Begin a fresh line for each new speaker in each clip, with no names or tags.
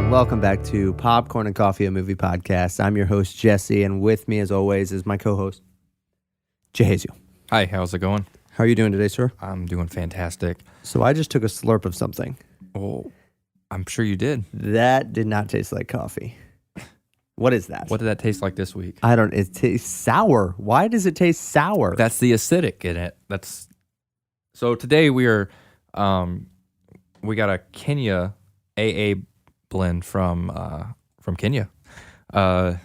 Welcome back to Popcorn and Coffee, a movie podcast. I'm your host, Jesse, and with me, as always, is my co-host, Jehaziel.
Hi, how's it going?
How are you doing today, sir?
I'm doing fantastic.
So I just took a slurp of something.
Oh, I'm sure you did.
That did not taste like coffee. What is that?
What did that taste like this week?
It tastes sour. Why does it taste sour?
That's the acidic in it. So today we got a Kenya AA blend from Kenya. And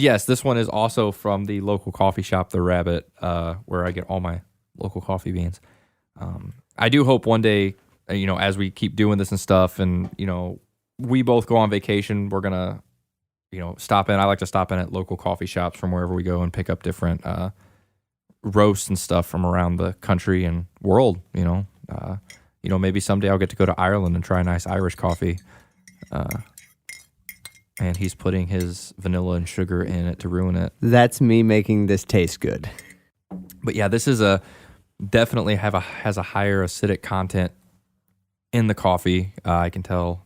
yes, this one is also from the local coffee shop, The Rabbit, where I get all my local coffee beans. I do hope one day, as we keep doing this and stuff, and we both go on vacation, we're gonna, stop in. I like to stop in at local coffee shops from wherever we go and pick up different roasts and stuff from around the country and world. Maybe someday I'll get to go to Ireland and try a nice Irish coffee. And he's putting his vanilla and sugar in it to ruin it.
That's me making this taste good.
But yeah, this is definitely has a higher acidic content in the coffee. I can tell.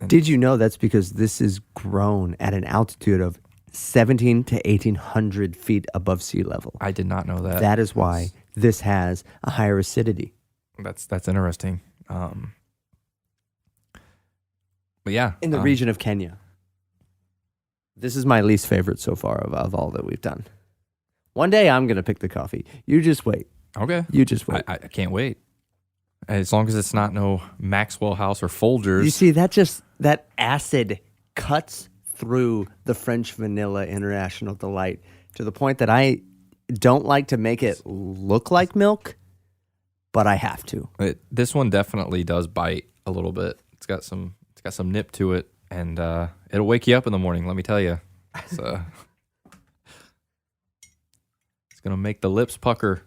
Did you know that's because this is grown at an altitude of 17 to 1800 feet above sea level?
I did not know that.
That is why this has a higher acidity.
That's interesting. But yeah,
in the region of Kenya. This is my least favorite so far of all that we've done. One day I'm going to pick the coffee. You just wait.
Okay.
You just wait.
I can't wait. As long as it's not no Maxwell House or Folgers.
You see, that acid cuts through the French Vanilla International Delight to the point that I don't like to make it look like milk, but I have to.
This one definitely does bite a little bit. It's got some nip to it, and it'll wake you up in the morning, let me tell you. It's going to make the lips pucker.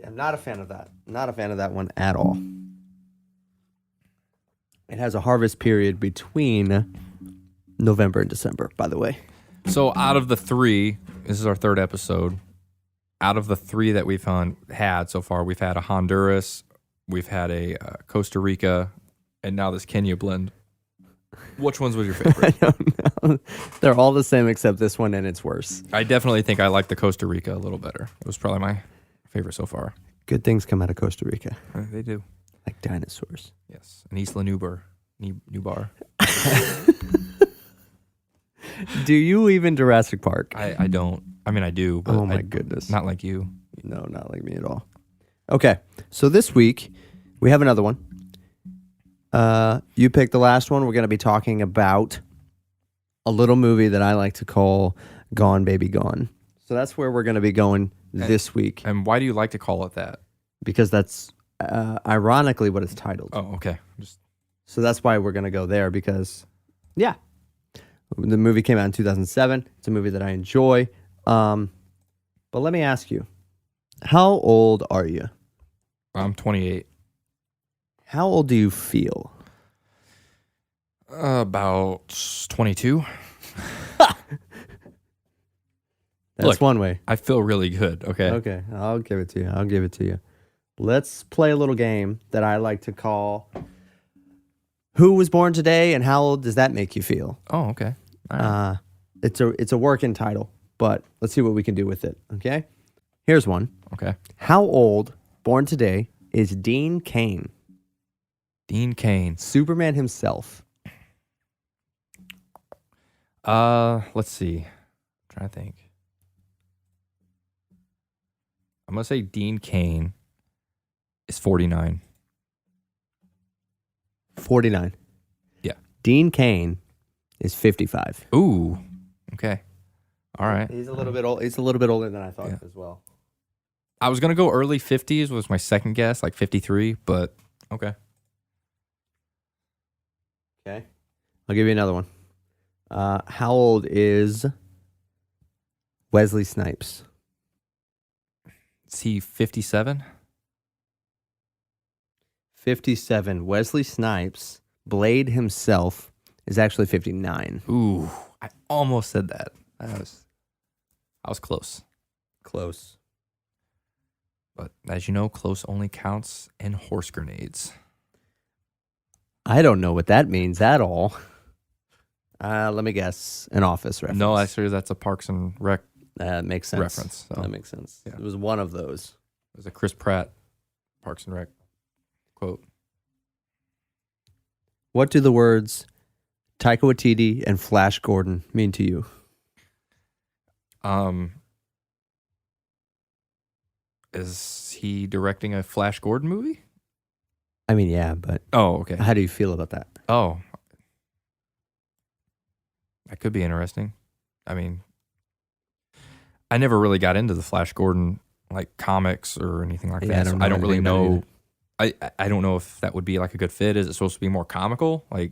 I'm not a fan of that. Not a fan of that one at all. It has a harvest period between November and December, by the way.
So out of the three, this is our third episode. Out of the three that we've had so far, we've had a Honduras, we've had a Costa Rica, and now this Kenya blend. Which ones was your favorite?
I don't know. They're all the same except this one, and it's worse.
I definitely think I like the Costa Rica a little better. It was probably my favorite so far.
Good things come out of Costa Rica.
They do.
Like dinosaurs.
Yes. And Isla Nublar. Nubar.
Do you even Jurassic Park?
I don't. I mean, I do. But
oh, my goodness.
Not like you.
No, not like me at all. Okay. So this week, we have another one. You picked the last one. We're going to be talking about a little movie that I like to call Gone Baby Gone. So that's where we're going to be going this week.
And why do you like to call it that?
Because that's ironically what it's titled.
Oh, okay.
So that's why we're going to go there because, yeah, the movie came out in 2007. It's a movie that I enjoy. But let me ask you, how old are you?
I'm 28.
How old do you feel?
About 22.
That's
Look,
one way.
I feel really good. Okay.
Okay, I'll give it to you. Let's play a little game that I like to call Who Was Born Today and How Old Does That Make You Feel?
Oh, okay. All right.
It's a working title, but let's see what we can do with it, okay? Here's one.
Okay.
How old, born today, is Dean Cain?
Dean Cain.
Superman himself.
Let's see. I'm trying to think. I'm going to say Dean Cain is 49.
49.
Yeah.
Dean Cain is 55.
Ooh. Okay. All right.
He's a little bit old. He's a little bit older than I thought as well.
I was going to go early 50s was my second guess, like 53, but okay.
Okay. I'll give you another one. How old is Wesley Snipes?
Is he 57?
57. Wesley Snipes, Blade himself, is actually 59.
Ooh, I almost said that. I was close.
Close.
But as you know, close only counts in horse grenades.
I don't know what that means at all. Let me guess. An Office reference.
No, actually, that's a Parks and Rec
That makes sense.
reference. So.
That makes sense.
Yeah.
It was one of those.
It was a Chris Pratt Parks and Rec quote.
What do the words Taika Waititi and Flash Gordon mean to you?
Is he directing a Flash Gordon movie?
I mean, yeah, but
Oh, okay.
how do you feel about that?
Oh, that could be interesting. I mean, I never really got into the Flash Gordon like comics or anything like
Yeah,
that.
I
I
don't
don't really
know anything
know. I don't know if that would be like a good fit. Is it supposed to be more comical? Like,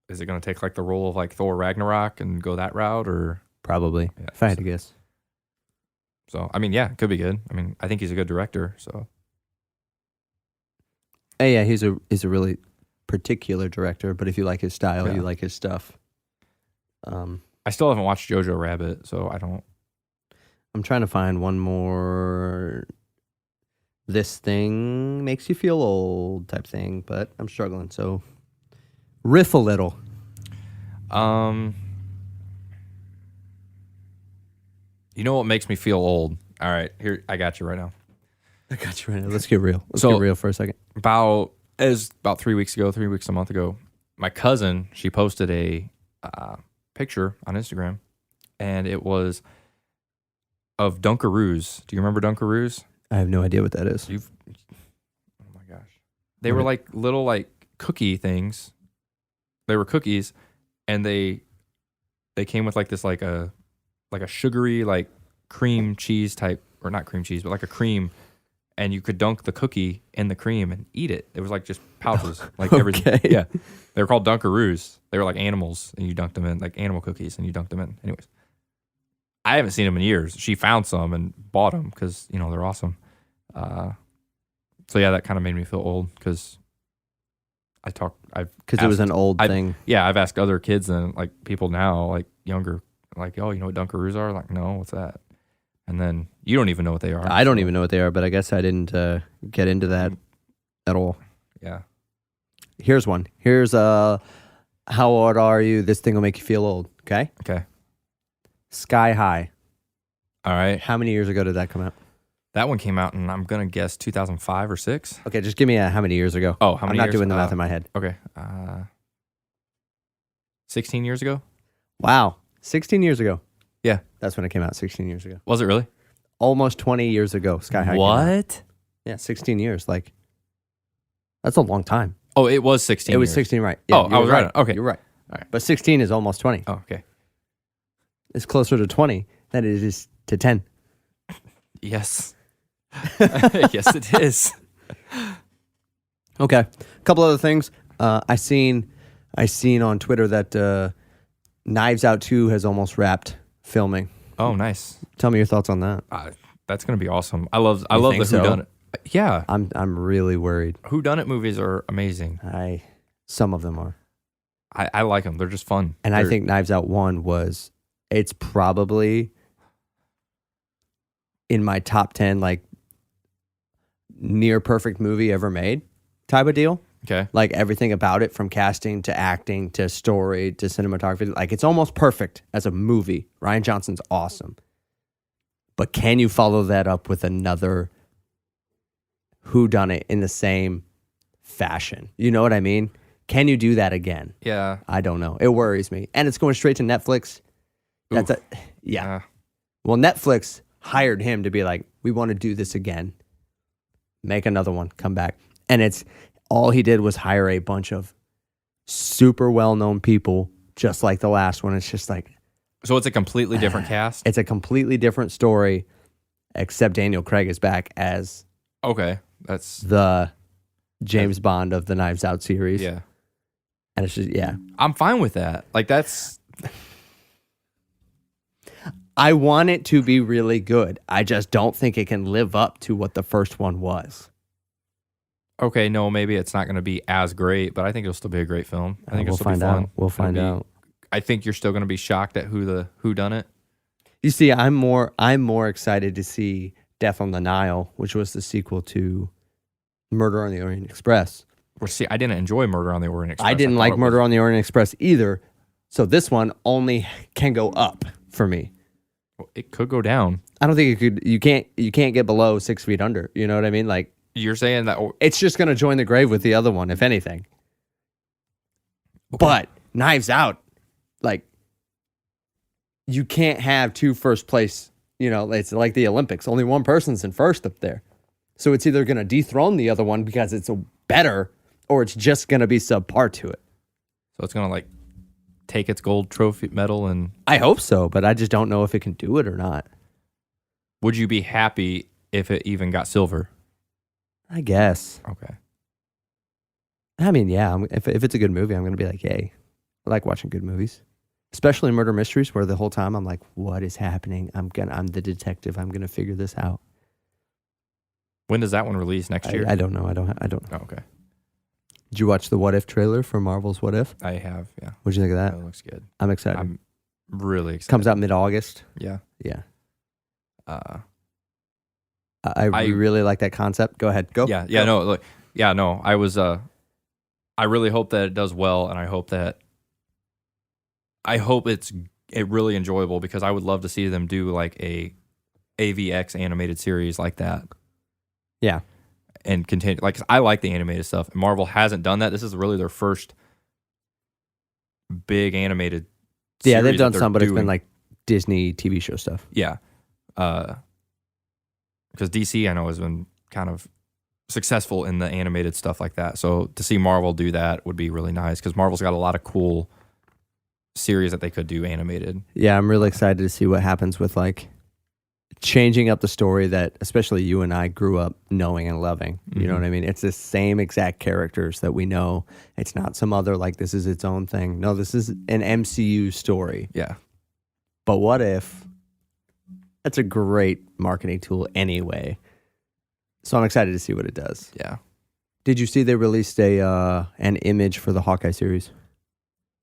is it going to take like the role of like Thor Ragnarok and go that route, or
Probably,
Yeah,
if I had to guess.
so? I mean, yeah, it could be good. I mean, I think he's a good director. So
Hey, yeah, he's a really particular director, but if you like his style,
Yeah.
you like his stuff.
I still haven't watched Jojo Rabbit, so I don't.
I'm trying to find one more this thing makes you feel old type thing, but I'm struggling. So riff a little.
You know what makes me feel old? All right, here I got you right now.
I got you right now. Let's get real. Let's
So-
get real for a second.
About 3 weeks ago, a month ago, my cousin, she posted a picture on Instagram, and it was of Dunkaroos. Do you remember Dunkaroos?
I have no idea what that is.
Oh my gosh, they were like little like cookie things. They were cookies, and they came with like this like a sugary like cream cheese type, or not cream cheese, but like a cream. And you could dunk the cookie in the cream and eat it. It was like just pouches, like everything.
Okay.
Yeah, they were called Dunkaroos. They were like animals, and you dunked them in, like animal cookies, and you dunked them in. Anyways, I haven't seen them in years. She found some and bought them because they're awesome. So yeah, that kind of made me feel old because
Because it was an old thing.
Yeah, I've asked other kids and like people now, like younger, like, oh, you know what Dunkaroos are? Like, no, what's that? And then you don't even know what they are.
I don't even know what they are, but I guess I didn't get into that at all.
Yeah.
Here's one. Here's how old are you? This thing will make you feel old. Okay.
Okay.
Sky High.
All right.
How many years ago did that come out?
That one came out, and I'm gonna guess 2005 or 6.
Okay, just give me how many years ago.
Oh, how many?
I'm not
years?
doing the math in my head.
Okay. 16 years ago.
Wow. 16 years ago.
Yeah.
That's when it came out, 16 years ago.
Was it really?
Almost 20 years ago, Sky High came out.
What?
Yeah, 16 years. Like, that's a long time.
Oh, it was 16.
It was
years.
16, right. Yeah,
Oh,
you
I
were
was right. Okay.
You're right.
All right.
But 16 is almost 20.
Oh, okay.
It's closer to 20 than it is to 10.
Yes. Yes, it is.
Okay. A couple other things. I seen on Twitter that Knives Out 2 has almost wrapped filming.
Oh, nice.
Tell me your thoughts on that.
That's gonna be awesome. I love
You
the
think so?
whodunit. Yeah,
I'm really worried.
whodunit movies are amazing.
Some of them are.
I like them. They're just fun.
And I think Knives Out 1 it's probably in my top 10 like near perfect movie ever made type of deal.
Okay.
Like everything about it, from casting to acting to story to cinematography, like it's almost perfect as a movie. Rian Johnson's awesome. But can you follow that up with another whodunit in the same fashion? You know what I mean? Can you do that again?
Yeah.
I don't know. It worries me. And it's going straight to Netflix. That's yeah. Well, Netflix hired him to be like, we want to do this again. Make another one, come back. And it's all he did was hire a bunch of super well-known people, just like the last one. It's just like,
So it's a completely different cast.
it's a completely different story, except Daniel Craig is back as
Okay, that's
the James Bond of the Knives Out series.
yeah.
And it's just, yeah.
I'm fine with that. Like that's
I want it to be really good. I just don't think it can live up to what the first one was.
okay. No, maybe it's not going to be as great, but I think it'll still be a great film. I think
We'll
it'll still
find
be fun.
out. We'll find out.
I think you're still going to be shocked at who done it.
You see, I'm more excited to see Death on the Nile, which was the sequel to Murder on the Orient Express.
Well, see, I didn't enjoy Murder on the Orient Express.
I didn't
thought
like
it
Murder
was-
on the Orient Express either. So this one only can go up for me.
It could go down.
I don't think it could. You can't get below 6 feet under. You know what I mean? Like,
You're saying that?
it's just gonna join the grave with the other one, if anything. But Knives Out, like, you can't have two first place. You know, it's like the Olympics. Only one person's in first up there. So it's either gonna dethrone the other one because it's better, or it's just gonna be subpar to it.
So it's gonna like take its gold trophy medal, and
I hope so, but I just don't know if it can do it or not.
would you be happy if it even got silver?
I guess.
Okay.
I mean, yeah. If it's a good movie, I'm gonna be like, yay. I like watching good movies, especially murder mysteries, where the whole time I'm like, what is happening? I'm the detective. I'm gonna figure this out.
When does that one release? Next year?
I don't know. I don't.
Oh, okay.
Did you watch the What If trailer for Marvel's What If?
I have. Yeah.
What'd you think of that?
That looks good.
I'm excited.
I'm really excited.
Comes out mid-August.
Yeah.
Yeah.
Uh,
I
I-
really like that concept. Go ahead. Go.
Yeah. Yeah. No. Look. Yeah. No. I was. I really hope that it does well, and I hope it's really enjoyable, because I would love to see them do like a AVX animated series like that.
Yeah.
And continue, like, 'cause I like the animated stuff. Marvel hasn't done that. This is really their first big animated.
Yeah,
series
they've
that
done
they're
some, but it's
doing.
been like Disney TV show stuff.
Yeah. Because DC, I know, has been kind of successful in the animated stuff like that. So to see Marvel do that would be really nice, because Marvel's got a lot of cool series that they could do animated.
Yeah, I'm really excited to see what happens with like changing up the story that especially you and I grew up knowing and loving. You know
Mhm.
what I mean? It's the same exact characters that we know. It's not some other like this is its own thing. No, this is an MCU story.
Yeah.
But what if? That's a great marketing tool anyway. So I'm excited to see what it does.
Yeah.
Did you see they released an image for the Hawkeye series?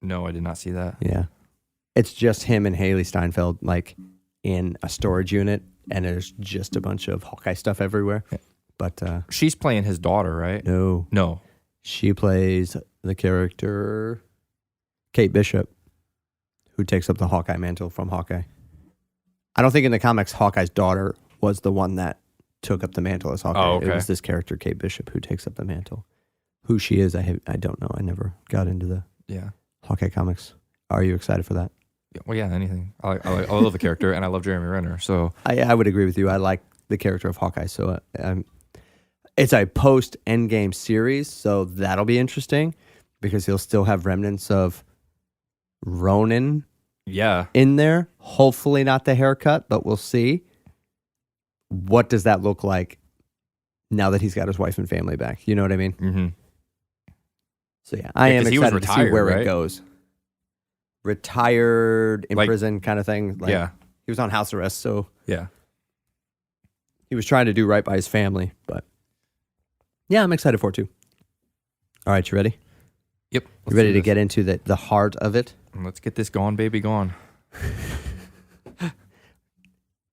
No, I did not see that.
Yeah. It's just him and Haley Steinfeld like in a storage unit, and there's just a bunch of Hawkeye stuff everywhere.
Yeah.
But
She's playing his daughter, right?
no,
No.
she plays the character Kate Bishop, who takes up the Hawkeye mantle from Hawkeye. I don't think in the comics Hawkeye's daughter was the one that took up the mantle as Hawkeye.
Oh, okay.
It was this character Kate Bishop who takes up the mantle. Who she is, I don't know. I never got into the
Yeah.
Hawkeye comics. Are you excited for that?
Yeah, well, yeah, anything. I love the character, and I love Jeremy Renner. So
I would agree with you. I like the character of Hawkeye. So it's a post Endgame series, so that'll be interesting because he'll still have remnants of Ronin
yeah,
in there. Hopefully not the haircut, but we'll see. What does that look like now that he's got his wife and family back? You know what I mean?
mm-hmm.
So yeah, I am
'cause he was
excited to see
retired,
where
right?
it goes. Retired in
Like-
prison kind of thing. Like,
yeah,
he was on house arrest, so
yeah.
he was trying to do right by his family. But yeah, I'm excited for it too. All right, you ready?
Yep.
You ready to get into the heart of it?
Let's get this Gone Baby Gone.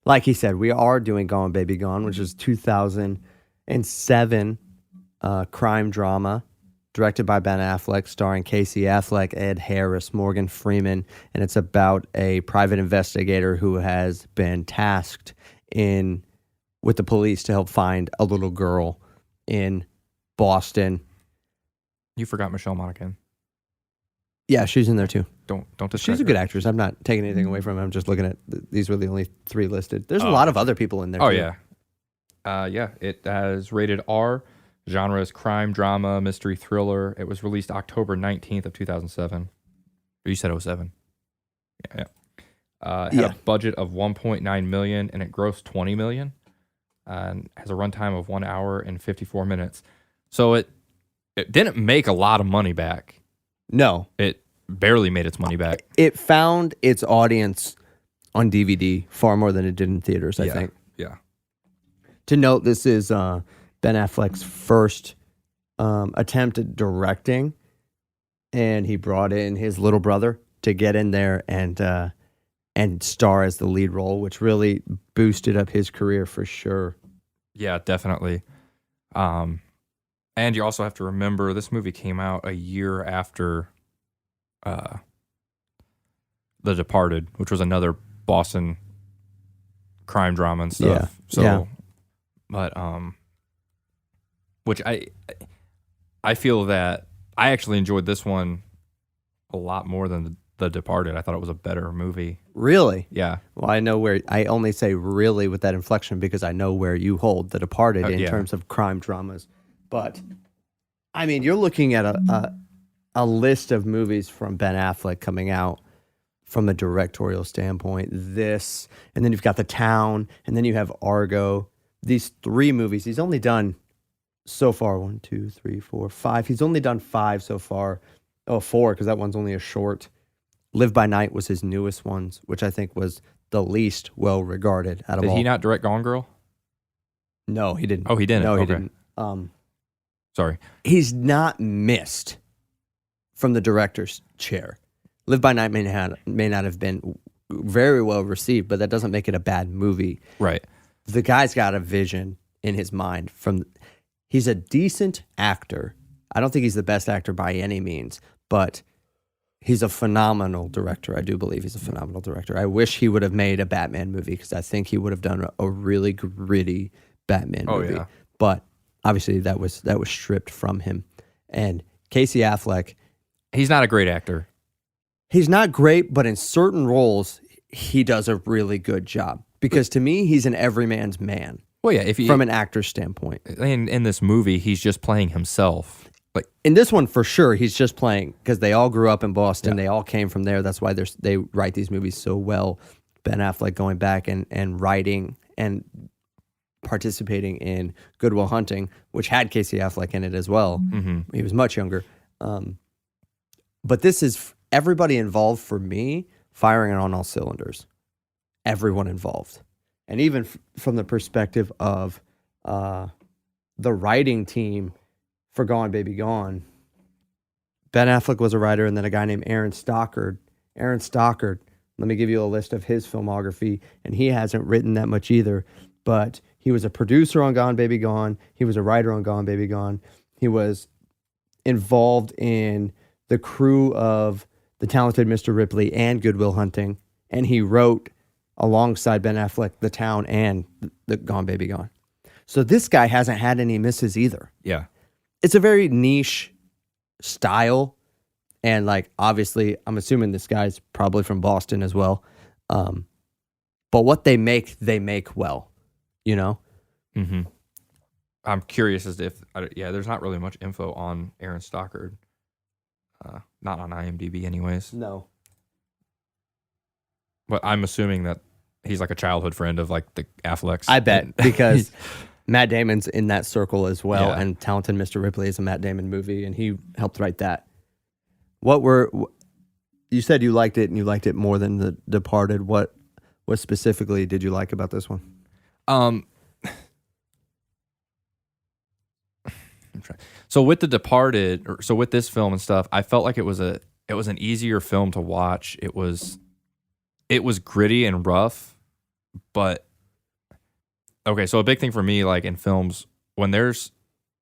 Like he said, we are doing Gone Baby Gone, which is 2007 crime drama directed by Ben Affleck, starring Casey Affleck, Ed Harris, Morgan Freeman, and it's about a private investigator who has been tasked with the police to help find a little girl in Boston.
You forgot Michelle Monaghan.
Yeah, she's in there too.
Don't discredit
She's a
her.
good actress. I'm not taking anything away from her. I'm just looking at these were the only three listed. There's a
Oh,
lot of other people in there.
Oh
too.
yeah, yeah. It has rated R. Genre is crime, drama, mystery, thriller. It was released October 19th of 2007. Or you said 07. Yeah. It had a budget of 1.9 million and it grossed 20 million. And has a runtime of 1 hour and 54 minutes. So it didn't make a lot of money back.
No,
It barely made its money back.
it found its audience on DVD far more than it did in theaters, I
Yeah.
think.
Yeah.
To note, this is Ben Affleck's first attempt at directing, and he brought in his little brother to get in there and and star as the lead role, which really boosted up his career for sure.
Yeah, definitely. And you also have to remember this movie came out a year after The Departed, which was another Boston crime drama and stuff. But which I feel that I actually enjoyed this one a lot more than The Departed. I thought it was a better movie.
Really?
Yeah.
Well, I only say really with that inflection because I know where you hold The Departed in terms of crime dramas. But, I mean, you're looking at a list of movies from Ben Affleck coming out from a directorial standpoint. This, and then you've got The Town, and then you have Argo. These 3 movies, he's only done so far 1, 2, 3, 4, 5. He's only done 5 so far. Oh, 4, because that one's only a short. Live by Night was his newest ones, which I think was the least well regarded out of all.
Did he not direct Gone Girl?
No, he didn't.
Oh, he didn't?
No, he
Okay.
didn't.
Sorry.
He's not missed from the director's chair. Live by Night may not have been very well received, but that doesn't make it a bad movie.
Right.
The guy's got a vision in his mind. He's a decent actor. I don't think he's the best actor by any means, but he's a phenomenal director. I do believe he's a phenomenal director. I wish he would have made a Batman movie because I think he would have done a really gritty Batman movie.
Yeah.
But obviously that was stripped from him. And Casey Affleck,
He's not a great actor.
he's not great, but in certain roles, he does a really good job. Because to me, he's an everyman's man.
Well, yeah,
from an actor's standpoint.
In this movie, he's just playing himself. Like
in this one, for sure, he's just playing because they all grew up in Boston. Yeah. They all came from there. That's why they write these movies so well. Ben Affleck going back and writing and participating in Good Will Hunting, which had Casey Affleck in it as well. Mm-hmm. He was much younger. But this is everybody involved for me firing on all cylinders. Everyone involved. And even from the perspective of the writing team for Gone Baby Gone, Ben Affleck was a writer, and then a guy named Aaron Stockard. Aaron Stockard, let me give you a list of his filmography, and he hasn't written that much either, but he was a producer on Gone Baby Gone. He was a writer on Gone Baby Gone. He was involved in the crew of The Talented Mr. Ripley and Good Will Hunting, and he wrote alongside Ben Affleck The Town and the Gone Baby Gone. So this guy hasn't had any misses either.
Yeah.
It's a very niche style, and like obviously I'm assuming this guy's probably from Boston as well. But what they make well, you know?
Mm-hmm. I'm curious as if, there's not really much info on Aaron Stockard. Not on IMDb anyways.
No.
But I'm assuming that he's like a childhood friend of like the Afflecks.
I bet, because Matt Damon's in that circle as well,
Yeah.
and Talented Mr. Ripley is a Matt Damon movie, and he helped write that. You said you liked it, and you liked it more than The Departed. What specifically did you like about this one?
So with The Departed, so with this film and stuff, I felt like it was an easier film to watch. It was gritty and rough, but okay. So a big thing for me, like in films, when there's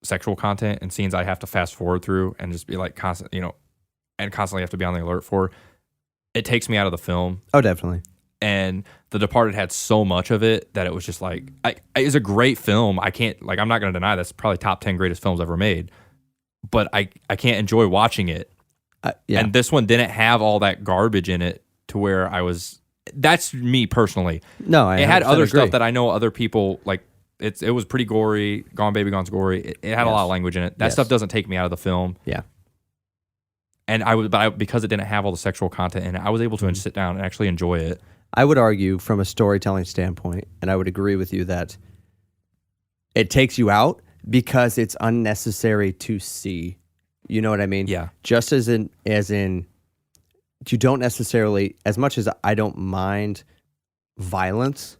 sexual content and scenes I have to fast forward through and just be like and constantly have to be on the alert for, it takes me out of the film.
Oh, definitely.
And The Departed had so much of it that it was just like, it's a great film. I'm not going to deny that's probably top 10 greatest films ever made, but I can't enjoy watching it.
Yeah.
And this one didn't have all that garbage in it to where that's me personally.
No,
it had other stuff that I know other people like. It was pretty gory. Gone Baby Gone's gory. It had a lot of language in it. That stuff doesn't take me out of the film.
Yeah.
And because it didn't have all the sexual content in it, I was able to sit down and actually enjoy it.
I would argue from a storytelling standpoint, and I would agree with you that it takes you out because it's unnecessary to see. You know what I mean?
Yeah.
Just as in you don't necessarily, as much as I don't mind violence,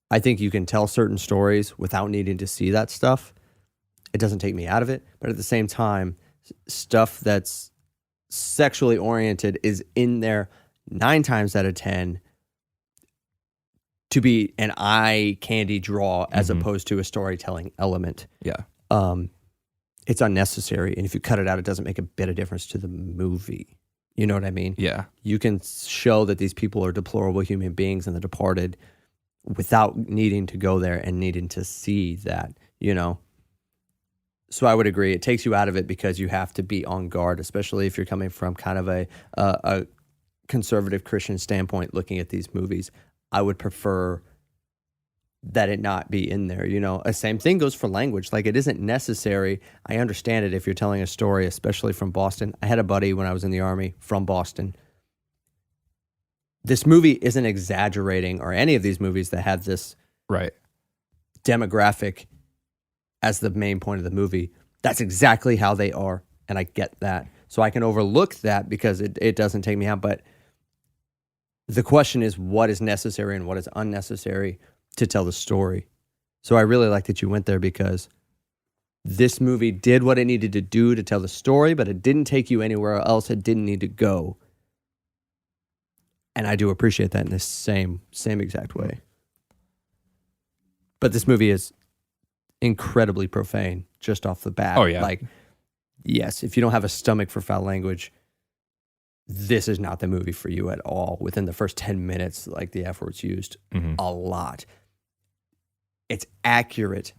I think you can tell certain stories without needing to see that stuff. It doesn't take me out of it, but at the same time, stuff that's sexually oriented is in there 9 times out of 10 to be an eye candy draw as opposed to a storytelling element.
Yeah.
It's unnecessary. And if you cut it out, it doesn't make a bit of difference to the movie. You know what I mean?
Yeah.
You can show that these people are deplorable human beings in The Departed without needing to go there and needing to see that, you know? So I would agree. It takes you out of it because you have to be on guard, especially if you're coming from kind of a conservative Christian standpoint looking at these movies. I would prefer that it not be in there, you know. Same thing goes for language. Like, it isn't necessary. I understand it if you're telling a story, especially from Boston. I had a buddy when I was in the Army from Boston. This movie isn't exaggerating, or any of these movies that have this
Right.
demographic as the main point of the movie. That's exactly how they are, and I get that. So I can overlook that because it doesn't take me out. But the question is, what is necessary and what is unnecessary to tell the story? So I really like that you went there, because this movie did what it needed to do to tell the story, but it didn't take you anywhere else it didn't need to go. And I do appreciate that in the same exact way. But this movie is incredibly profane just off the bat.
Oh, yeah.
Like, yes, if you don't have a stomach for foul language, this is not the movie for you at all. Within the first 10 minutes, like, the F word's used a lot. It's accurate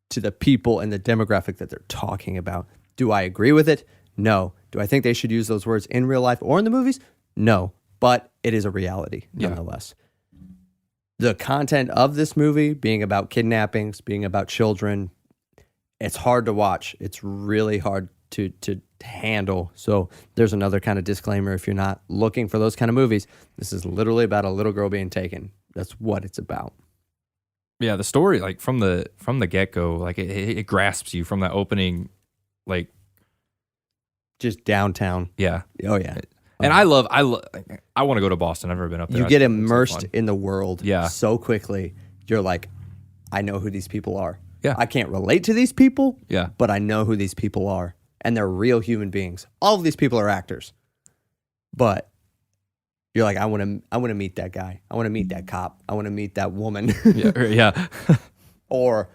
to the people and the demographic that they're talking about. Do I agree with it? No. Do I think they should use those words in real life or in the movies? No. But it is a reality, nonetheless. The content of this movie being about kidnappings, being about children, it's hard to watch. It's really hard to handle. So there's another kind of disclaimer. If you're not looking for those kind of movies, this is literally about a little girl being taken. That's what it's about.
Yeah, the story, like, from the get-go, like, it grasps you from that opening, like,
Just downtown.
yeah.
Oh, yeah.
And I want to go to Boston. I've never been up there.
You get
It's so
immersed
fun.
in the world so quickly. You're like, I know who these people are.
Yeah.
I can't relate to these people,
Yeah.
but I know who these people are. And they're real human beings. All of these people are actors. But you're like, I want to meet that guy. I want to meet that cop. I want to meet that woman.
Yeah.
Or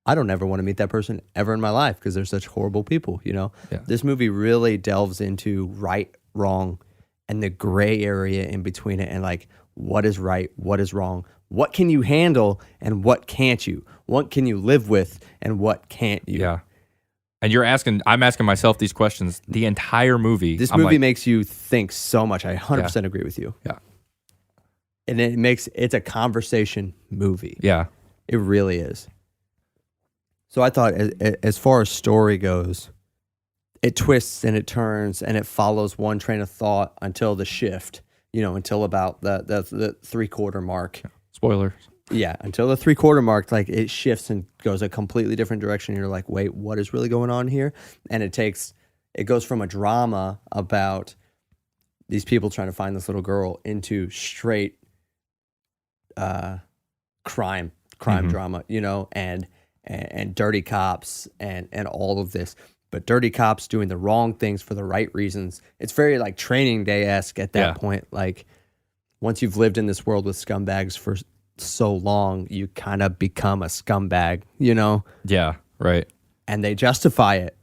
I don't ever want to meet that person ever in my life because they're such horrible people, you know?
Yeah.
This movie really delves into right, wrong, and the gray area in between it, and like, what is right, what is wrong, what can you handle and what can't you? What can you live with and what can't you?
Yeah. And I'm asking myself these questions the entire movie.
This
I'm
movie
like,
makes you think so much. I 100% agree with you.
Yeah.
And it's a conversation movie.
Yeah.
It really is. So I thought, as far as story goes, it twists and it turns and it follows one train of thought until the shift, until about the 3/4 mark.
Spoilers.
Yeah, until the 3/4 mark, like, it shifts and goes a completely different direction. You're like, wait, what is really going on here? And it goes from a drama about these people trying to find this little girl into straight crime drama, and dirty cops and all of this. But dirty cops doing the wrong things for the right reasons. It's very, like, Training Day-esque at that point. Like, once you've lived in this world with scumbags for so long, you kind of become a scumbag,
Yeah, right.
and they justify it.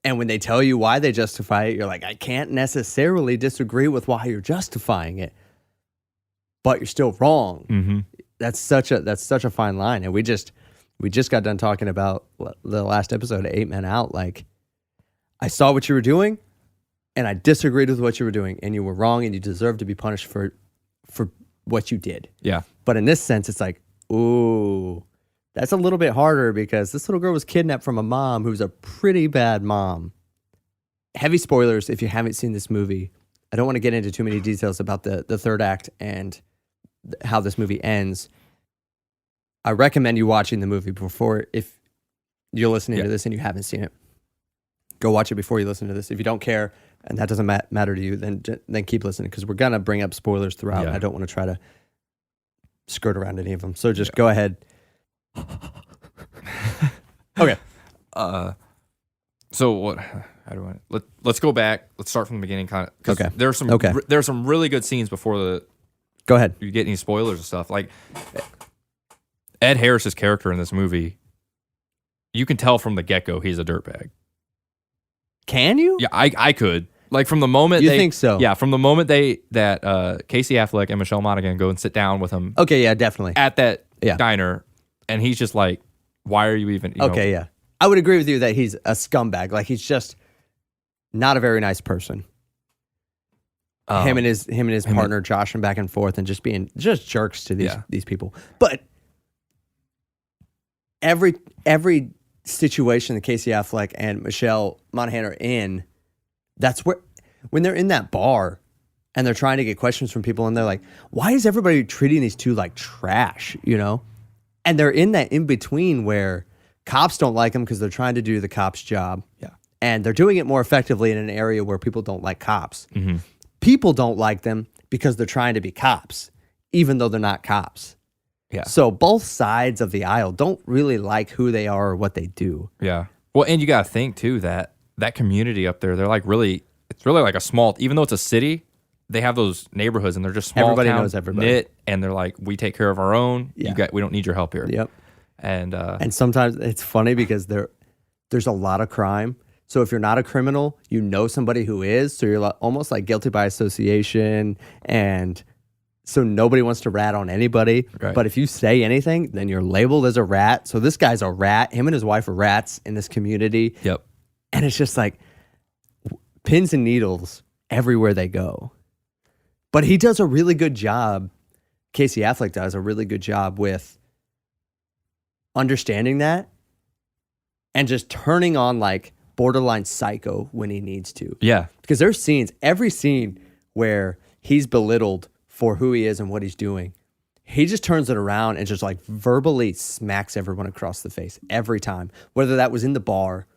And when they tell you why they justify it, you're like, I can't necessarily disagree with why you're justifying it, but you're still wrong.
Mm-hmm.
That's such a fine line. And we just got done talking about the last episode of 8 Men Out. Like, I saw what you were doing and I disagreed with what you were doing, and you were wrong and you deserve to be punished for what you did.
Yeah.
But in this sense, it's like, ooh, that's a little bit harder because this little girl was kidnapped from a mom who's a pretty bad mom. Heavy spoilers if you haven't seen this movie. I don't want to get into too many details about the third act and how this movie ends. I recommend you watching the movie before, if you're listening to this and you haven't seen it. Go watch it before you listen to this. If you don't care and that doesn't matter to you, then keep listening, because we're going to bring up spoilers throughout.
Yeah.
I don't want to try to skirt around any of them. So just go ahead. Okay.
So what? How do let's go back. Let's start from the beginning, kind of.
Okay.
There's some really good scenes before
Go ahead.
you get any spoilers and stuff. Like Ed Harris's character in this movie, you can tell from the get-go he's a dirtbag.
Can you?
Yeah, I could. Like from the moment
You think so?
Yeah, from the moment that Casey Affleck and Michelle Monaghan go and sit down with him
Okay, yeah, definitely.
at that
Yeah.
diner, and he's just like, "Why are you even?" You know,
Okay, yeah. I would agree with you that he's a scumbag. Like he's just not a very nice person. Him and his partner joshing back and forth and just being just jerks to these people. But every situation that Casey Affleck and Michelle Monaghan are in, that's where when they're in that bar and they're trying to get questions from people and they're like, why is everybody treating these two like trash? You know? And they're in that in between where cops don't like them because they're trying to do the cops' job.
Yeah.
And they're doing it more effectively in an area where people don't like cops.
Mm-hmm.
People don't like them because they're trying to be cops, even though they're not cops.
Yeah.
So both sides of the aisle don't really like who they are or what they do.
Yeah. Well, and you got to think too that community up there, they're like it's really like a small, even though it's a city, they have those neighborhoods and they're just small.
Everybody
town,
knows everybody.
knit, and they're like, we take care of our own.
Yeah.
We don't need your help here.
Yep.
And
sometimes it's funny because there's a lot of crime. So if you're not a criminal, you know somebody who is. So you're almost like guilty by association. And so nobody wants to rat on anybody.
Right.
But if you say anything, then you're labeled as a rat. So this guy's a rat. Him and his wife are rats in this community.
Yep.
And it's just like pins and needles everywhere they go. But he does a really good job. Casey Affleck does a really good job with understanding that and just turning on like borderline psycho when he needs to.
Yeah.
Because there's every scene where he's belittled for who he is and what he's doing. He just turns it around and just like verbally smacks everyone across the face every time. Whether that was in the bar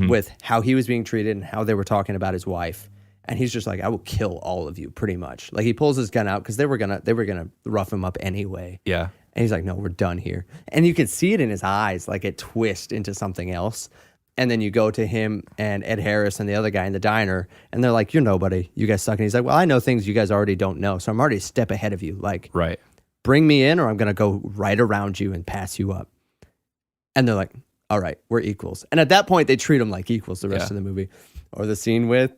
with how he was being treated and how they were talking about his wife. And he's just like, I will kill all of you pretty much. Like he pulls his gun out because they were gonna rough him up anyway.
Yeah.
And he's like, no, we're done here. And you can see it in his eyes, like it twist into something else. And then you go to him and Ed Harris and the other guy in the diner, and they're like, you're nobody. You guys suck. And he's like, well, I know things you guys already don't know. So I'm already a step ahead of you. Like,
Right.
bring me in or I'm going to go right around you and pass you up. And they're like, all right, we're equals. And at that point, they treat him like equals the rest of the movie. Or the scene with,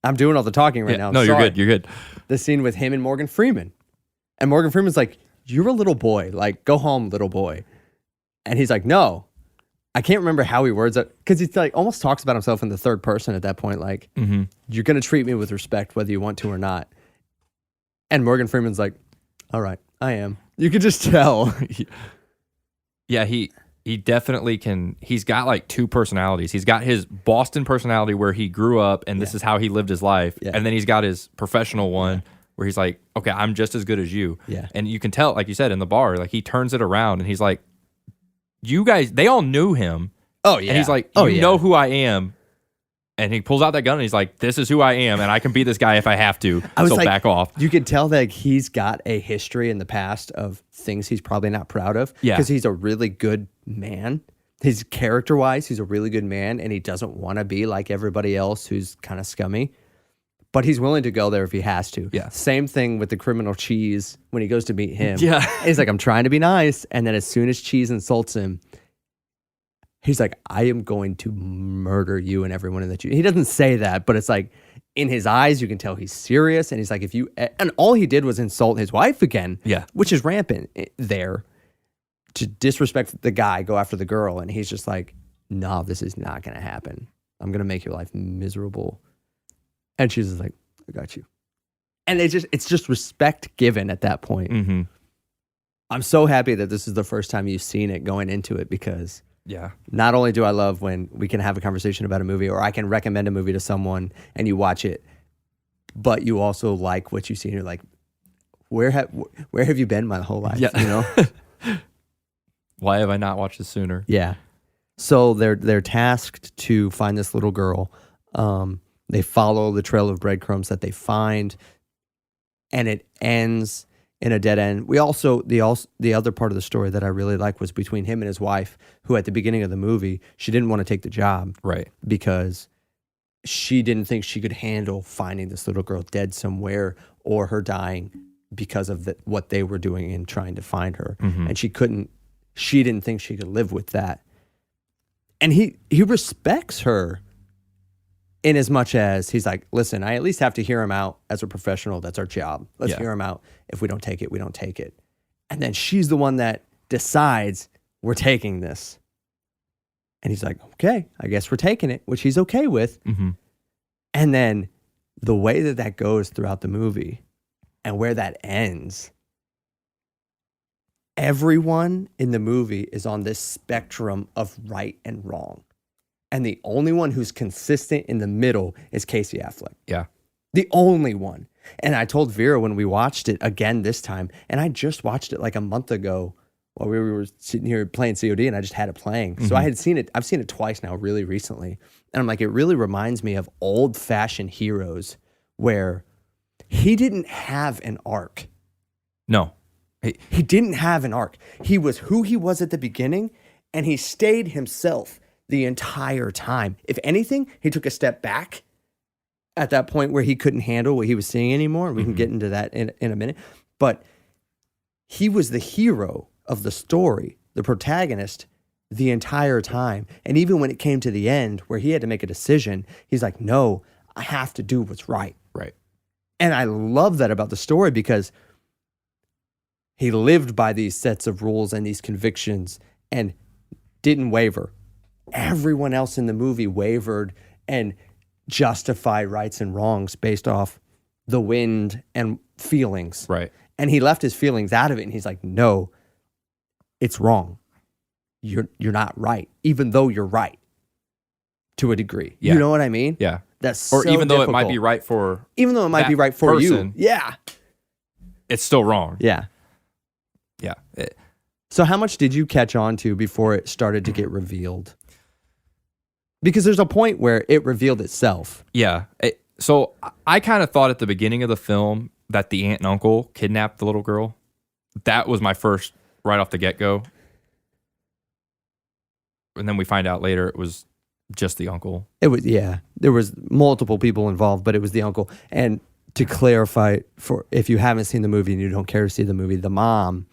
I'm doing all the talking right now.
No,
Sorry.
you're good. You're good.
The scene with him and Morgan Freeman. And Morgan Freeman's like, you're a little boy. Like, go home, little boy. And he's like, no. I can't remember how he words it because he's like almost talks about himself in the third person at that point. Like, you're going to treat me with respect whether you want to or not. And Morgan Freeman's like, all right, I am. You could just tell.
Yeah, he definitely can. He's got like two personalities. He's got his Boston personality where he grew up and this is how he lived his life.
Yeah.
And then he's got his professional one where he's like, okay, I'm just as good as you.
Yeah.
And you can tell, like you said, in the bar, like he turns it around and he's like, you guys, they all knew him.
Oh, yeah.
And he's like, you know who I am. And he pulls out that gun and he's like, this is who I am. And I can beat this guy if I have to. So
like,
back off.
You could tell that he's got a history in the past of things he's probably not proud of.
Yeah.
Because he's a really good man. His character-wise, he's a really good man. And he doesn't want to be like everybody else who's kind of scummy. But he's willing to go there if he has to.
Yeah.
Same thing with the criminal Cheese when he goes to meet him.
Yeah.
He's like, I'm trying to be nice. And then as soon as Cheese insults him, he's like, I am going to murder you and everyone in the Cheese. He doesn't say that, but it's like in his eyes, you can tell he's serious. And he's like, and all he did was insult his wife again.
Yeah.
Which is rampant there. To disrespect the guy, go after the girl. And he's just like, no, this is not going to happen. I'm going to make your life miserable. And she's just like, I got you. And it's just respect given at that point.
Mm-hmm.
I'm so happy that this is the first time you've seen it going into it because
Yeah.
not only do I love when we can have a conversation about a movie or I can recommend a movie to someone and you watch it, but you also like what you see and you're like, where have you been my whole life?
Yeah.
You know?
Why have I not watched this sooner?
Yeah. So they're tasked to find this little girl. They follow the trail of breadcrumbs that they find, and it ends in a dead end. We also the other part of the story that I really like was between him and his wife, who at the beginning of the movie she didn't want to take the job,
Right.
because she didn't think she could handle finding this little girl dead somewhere or her dying because of what they were doing in trying to find her. And she didn't think she could live with that. And he respects her in as much as he's like, listen, I at least have to hear him out as a professional. That's our job. Let's hear him out. If we don't take it, we don't take it. And then she's the one that decides we're taking this. And he's like, okay, I guess we're taking it, which he's okay with. And then the way that goes throughout the movie and where that ends, everyone in the movie is on this spectrum of right and wrong. And the only one who's consistent in the middle is Casey Affleck.
Yeah.
The only one. And I told Vera when we watched it again this time, and I just watched it like a month ago while we were sitting here playing COD, and I just had it playing. So I've seen it twice now really recently. And I'm like, it really reminds me of old-fashioned heroes where he didn't have an arc.
No.
He didn't have an arc. He was who he was at the beginning, and he stayed himself the entire time. If anything, he took a step back at that point where he couldn't handle what he was seeing anymore. We can get into that in a minute. But he was the hero of the story, the protagonist, the entire time. And even when it came to the end where he had to make a decision, he's like, no, I have to do what's right.
Right.
And I love that about the story because he lived by these sets of rules and these convictions and didn't waver. Everyone else in the movie wavered and justified rights and wrongs based off the wind and feelings.
Right.
And he left his feelings out of it, and he's like, no, it's wrong. You're not right, even though you're right to a degree.
Yeah.
You know what I mean?
Yeah.
That's
or
so
even though
difficult.
it might be right for
even though it might
that
be right for
person,
you. Yeah.
it's still wrong.
Yeah.
Yeah.
So how much did you catch on to before it started to get revealed? Because there's a point where it revealed itself.
Yeah. So I kind of thought at the beginning of the film that the aunt and uncle kidnapped the little girl. That was my first, right off the get-go. And then we find out later it was just the uncle.
It was, yeah. There was multiple people involved, but it was the uncle. And to clarify, for if you haven't seen the movie and you don't care to see the movie, the mom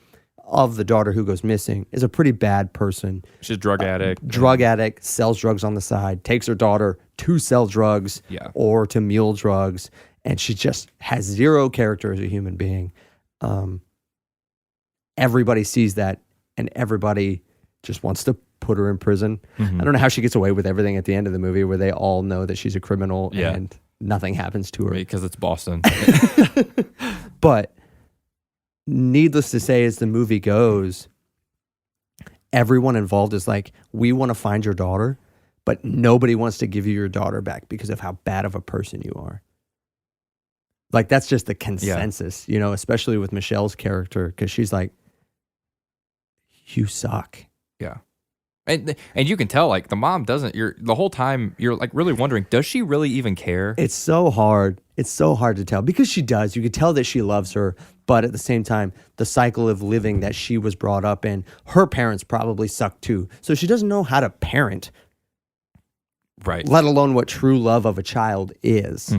of the daughter who goes missing is a pretty bad person.
She's a drug addict.
Drug addict, sells drugs on the side, takes her daughter to sell drugs or to mule drugs, and she just has zero character as a human being. Everybody sees that, and everybody just wants to put her in prison. I don't know how she gets away with everything at the end of the movie where they all know that she's a criminal and nothing happens to her.
Because it's Boston.
But needless to say, as the movie goes, everyone involved is like, we want to find your daughter, but nobody wants to give you your daughter back because of how bad of a person you are. Like, that's just the consensus, you know, especially with Michelle's character, because she's like, you suck.
Yeah. And you can tell, like, the mom doesn't, the whole time you're like really wondering, does she really even care?
It's so hard. It's so hard to tell because she does. You could tell that she loves her, but at the same time, the cycle of living that she was brought up in, her parents probably suck too. So she doesn't know how to parent,
right?
Let alone what true love of a child is.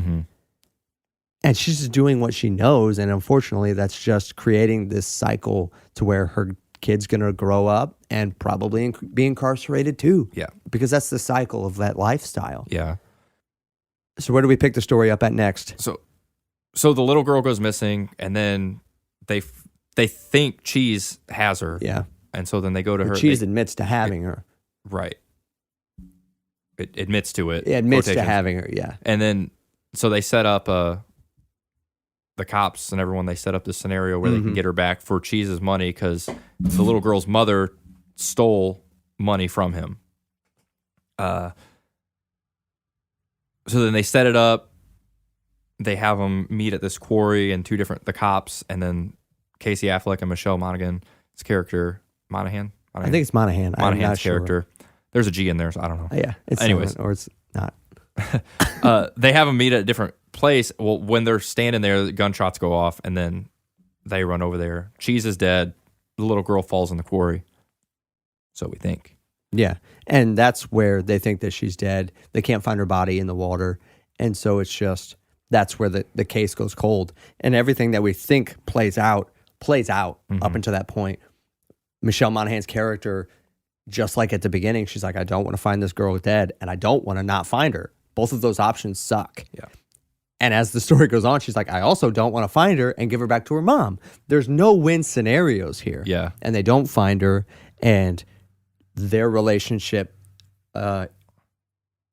And she's just doing what she knows. And unfortunately, that's just creating this cycle to where her kid's going to grow up and probably be incarcerated too.
Yeah.
Because that's the cycle of that lifestyle.
Yeah.
So where do we pick the story up at next?
So the little girl goes missing, and then they think Cheese has her.
Yeah.
And so then they go to her.
Cheese admits to having her.
Right. It admits to it.
It admits to having her, yeah.
And then, so they set up the cops and everyone, they set up this scenario where they can get her back for Cheese's money because the little girl's mother stole money from him. So then they set it up. They have them meet at this quarry and the cops, and then Casey Affleck and Michelle Monaghan's character, Monaghan?
I think it's Monahan.
Monahan's character. Sure. There's a G in there, so I don't know.
Yeah. It's
anyways,
silent, or it's not.
They have them meet at a different place. Well, when they're standing there, the gunshots go off, and then they run over there. Cheese is dead. The little girl falls in the quarry. So we think.
Yeah. And that's where they think that she's dead. They can't find her body in the water. And so it's just that's where the case goes cold. And everything that we think plays out up until that point. Michelle Monaghan's character, just like at the beginning, she's like, I don't want to find this girl dead, and I don't want to not find her. Both of those options suck.
Yeah.
And as the story goes on, she's like, I also don't want to find her and give her back to her mom. There's no win scenarios here.
Yeah.
And they don't find her, and their relationship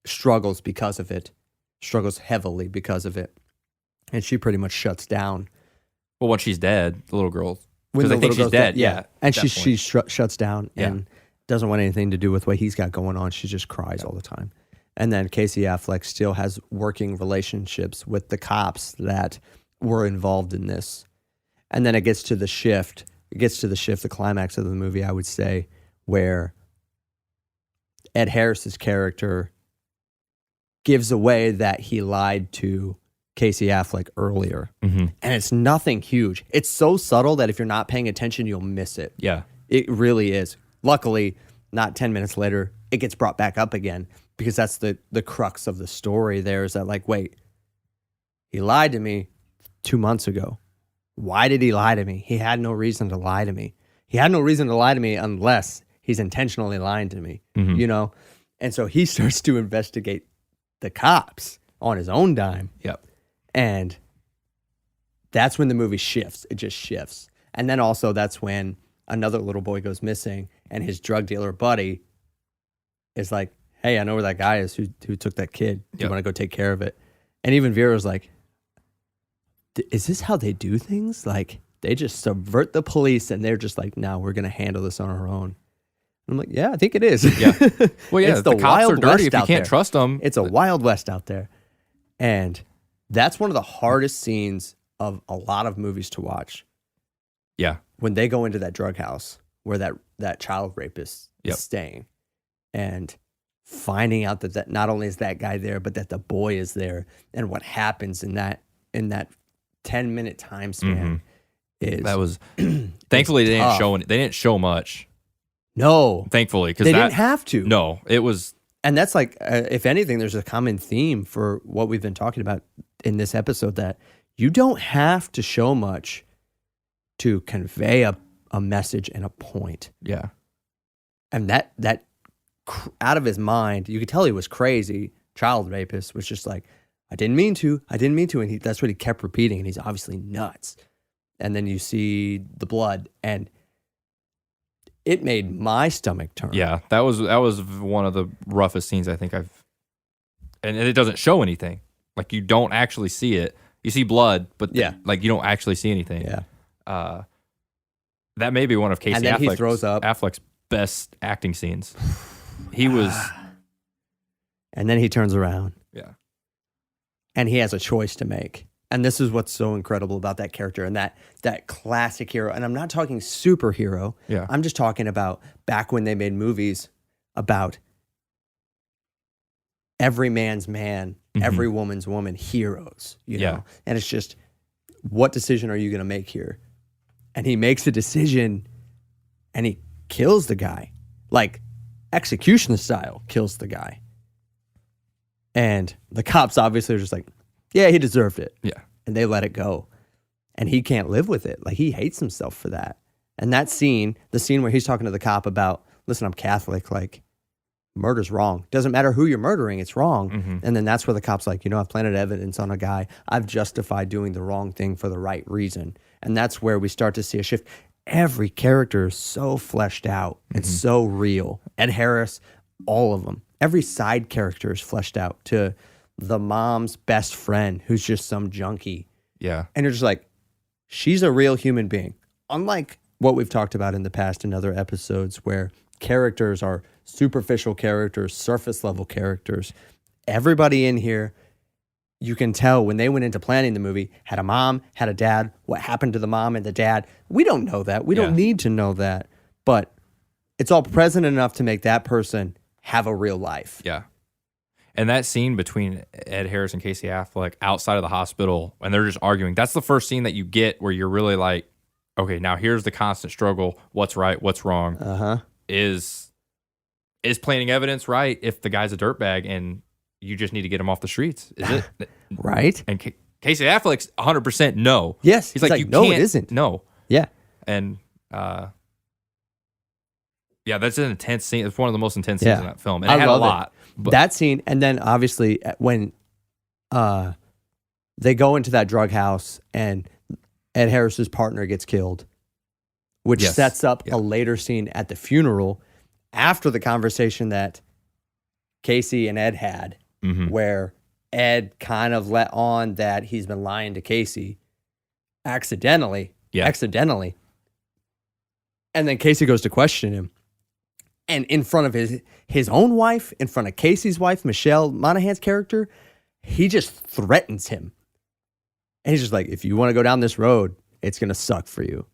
struggles because of it, struggles heavily because of it. And she pretty much shuts down.
Well, when she's dead, the little girl,
When
because
the
I think
little
she's
girl's
dead.
dead,
Yeah.
And she shuts down
Yeah.
and doesn't want anything to do with what he's got going on. She just cries all the time. And then Casey Affleck still has working relationships with the cops that were involved in this. And then it gets to the shift. The climax of the movie, I would say, where Ed Harris's character gives away that he lied to Casey Affleck earlier.
Mm-hmm.
And it's nothing huge. It's so subtle that if you're not paying attention, you'll miss it.
Yeah.
It really is. Luckily, not 10 minutes later, it gets brought back up again, because that's the crux of the story there, is that, like, wait, he lied to me 2 months ago. Why did he lie to me? He had no reason to lie to me. He had no reason to lie to me unless he's intentionally lying to me, you know? And so he starts to investigate the cops on his own dime.
Yep.
And that's when the movie shifts. It just shifts. And then also that's when another little boy goes missing, and his drug dealer buddy is like, hey, I know where that guy is who took that kid. Do you want to go take care of it? And even Vera's like, is this how they do things? Like, they just subvert the police, and they're just like, no, we're going to handle this on our own. I'm like, yeah, I think it is.
Yeah. Well, yeah,
It's the
the cops are
Wild
dirty
West
if you
out
can't
there.
trust them.
It's a Wild West out there. And that's one of the hardest scenes of a lot of movies to watch.
Yeah.
When they go into that drug house where that child rapist
Yep.
is staying, and finding out that not only is that guy there, but that the boy is there, and what happens in that 10-minute time span is
That was thankfully they
tough.
didn't show much.
No,
Thankfully, because
they didn't have to.
No, it was.
And that's like, if anything, there's a common theme for what we've been talking about in this episode, that you don't have to show much to convey a message and a point.
Yeah.
And that out of his mind, you could tell he was crazy. Child rapist was just like, I didn't mean to. And that's what he kept repeating. And he's obviously nuts. And then you see the blood, and it made my stomach turn.
Yeah, that was one of the roughest scenes I think I've, and it doesn't show anything. Like, you don't actually see it. You see blood, but like, you don't actually see anything.
Yeah.
That may be one of Casey
And then he
Affleck's,
throws up.
Affleck's best acting scenes. He was.
And then he turns around.
Yeah.
And he has a choice to make. And this is what's so incredible about that character and that classic hero. And I'm not talking superhero.
Yeah.
I'm just talking about back when they made movies about every man's man, every woman's woman, heroes, you know? And it's just, what decision are you going to make here? And he makes a decision, and he kills the guy. Like, execution style, kills the guy. And the cops obviously are just like, yeah, he deserved it.
Yeah.
And they let it go. And he can't live with it. Like, he hates himself for that. And that scene, the scene where he's talking to the cop about, listen, I'm Catholic, like, murder's wrong. Doesn't matter who you're murdering, it's wrong. And then that's where the cop's like, I've planted evidence on a guy. I've justified doing the wrong thing for the right reason. And that's where we start to see a shift. Every character is so fleshed out. It's so real. Ed Harris, all of them. Every side character is fleshed out, to the mom's best friend who's just some junkie.
Yeah.
And you're just like, she's a real human being. Unlike what we've talked about in the past in other episodes, where characters are superficial characters, surface level characters. Everybody in here, you can tell when they went into planning the movie, had a mom, had a dad. What happened to the mom and the dad? We don't know that. We don't need to know that. But it's all present enough to make that person have a real life.
Yeah. And that scene between Ed Harris and Casey Affleck outside of the hospital, and they're just arguing, that's the first scene that you get where you're really like, okay, now here's the constant struggle. What's right? What's wrong? Is planting evidence right if the guy's a dirtbag and you just need to get him off the streets? Is it?
Right?
And Casey Affleck's 100% no.
Yes.
He's like, you
no,
can't.
it isn't.
No.
Yeah.
And yeah, that's an intense scene. It's one of the most intense scenes in that film. And
I
it had
love
a lot.
But that scene, and then obviously when they go into that drug house and Ed Harris's partner gets killed, which sets up a later scene at the funeral after the conversation that Casey and Ed had, where Ed kind of let on that he's been lying to Casey accidentally. And then Casey goes to question him. And in front of his own wife, in front of Casey's wife, Michelle Monaghan's character, he just threatens him. And he's just like, if you want to go down this road, it's going to suck for you.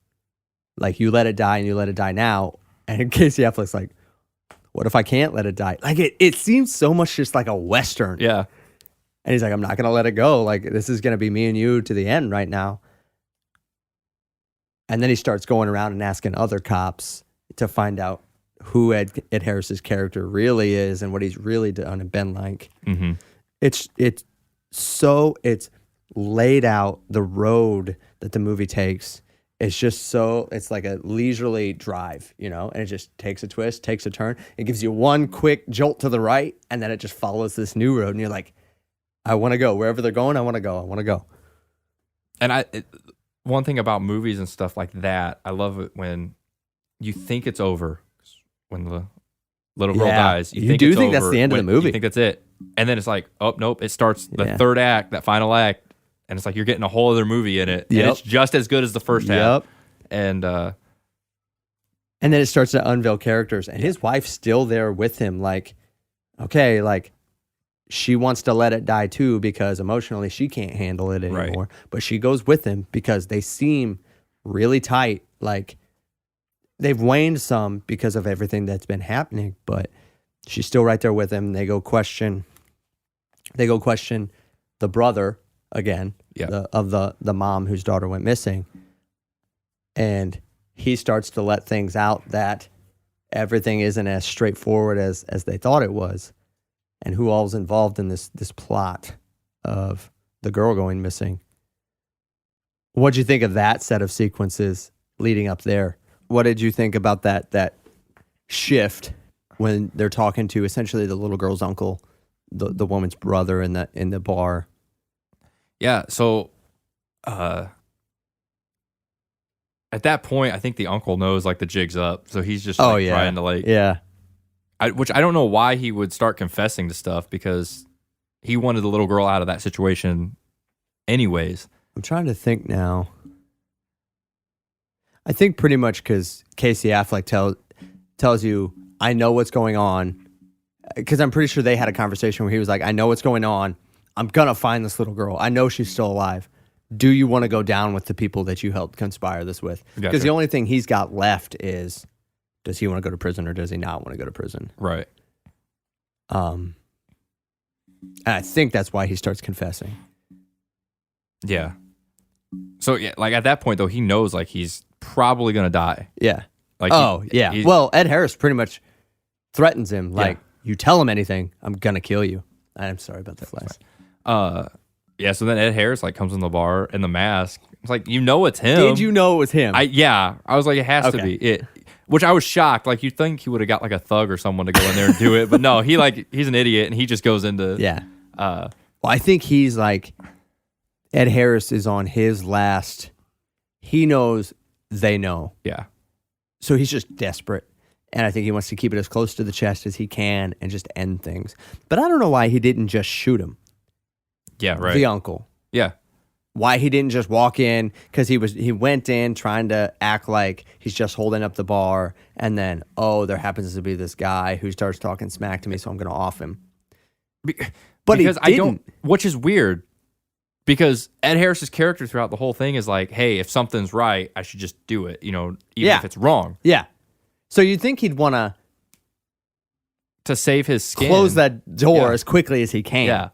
Like, you let it die and you let it die now. And Casey Affleck's like, what if I can't let it die? Like, it seems so much just like a Western.
Yeah.
And he's like, I'm not going to let it go. Like, this is going to be me and you to the end right now. And then he starts going around and asking other cops to find out who Ed Harris's character really is and what he's really done and been like. It's laid out, the road that the movie takes. It's just so, it's like a leisurely drive, you know, and it just takes a twist, takes a turn. It gives you one quick jolt to the right, and then it just follows this new road, and you're like, I want to go. Wherever they're going, I want to go.
And one thing about movies and stuff like that, I love it when you think it's over. When the little girl dies, you think
that's the end of the movie.
You think that's it. And then it's like, oh, nope, it starts the third act, that final act, and it's like you're getting a whole other movie in it. And it's just as good as the first half. And
then it starts to unveil characters, and his wife's still there with him, like, okay, like, she wants to let it die too because emotionally she can't handle it anymore. But she goes with him because they seem really tight, like, they've waned some because of everything that's been happening, but she's still right there with him. They go question the brother again, of the mom whose daughter went missing. And he starts to let things out that everything isn't as straightforward as they thought it was. And who all's involved in this plot of the girl going missing. What'd you think of that set of sequences leading up there? What did you think about that shift when they're talking to essentially the little girl's uncle, the woman's brother in the bar?
Yeah, so at that point, I think the uncle knows like the jig's up, so he's just trying to which I don't know why he would start confessing to stuff because he wanted the little girl out of that situation anyways.
I'm trying to think now. I think pretty much because Casey Affleck tells you, I know what's going on. Because I'm pretty sure they had a conversation where he was like, I know what's going on. I'm going to find this little girl. I know she's still alive. Do you want to go down with the people that you helped conspire this with? Because the only thing he's got left is, does he want to go to prison or does he not want to go to prison?
Right.
And I think that's why he starts confessing.
Yeah. So, yeah, like at that point, though, he knows like he's probably going to die.
Yeah.
Like,
well, Ed Harris pretty much threatens him. Like, you tell him anything, I'm going to kill you. I'm sorry about the flies.
Yeah, so then Ed Harris like comes in the bar in the mask. It's like, you know it's him.
Did you know it was him?
I was like, it has to be it. Which I was shocked. Like, you'd think he would have got like a thug or someone to go in there and do it. But no, he's an idiot and he just goes into...
Yeah. Well, I think he's like... Ed Harris is on his last... He knows they know.
Yeah.
So he's just desperate. And I think he wants to keep it as close to the chest as he can and just end things. But I don't know why he didn't just shoot him.
Yeah, right.
The uncle.
Yeah.
Why he didn't just walk in, because he went in trying to act like he's just holding up the bar, and then, there happens to be this guy who starts talking smack to me, so I'm going to off him. But because I don't,
which is weird, because Ed Harris's character throughout the whole thing is like, hey, if something's right, I should just do it, even if it's wrong.
Yeah. So you'd think he'd want
to save his skin,
close that door as quickly as he can.
Yeah.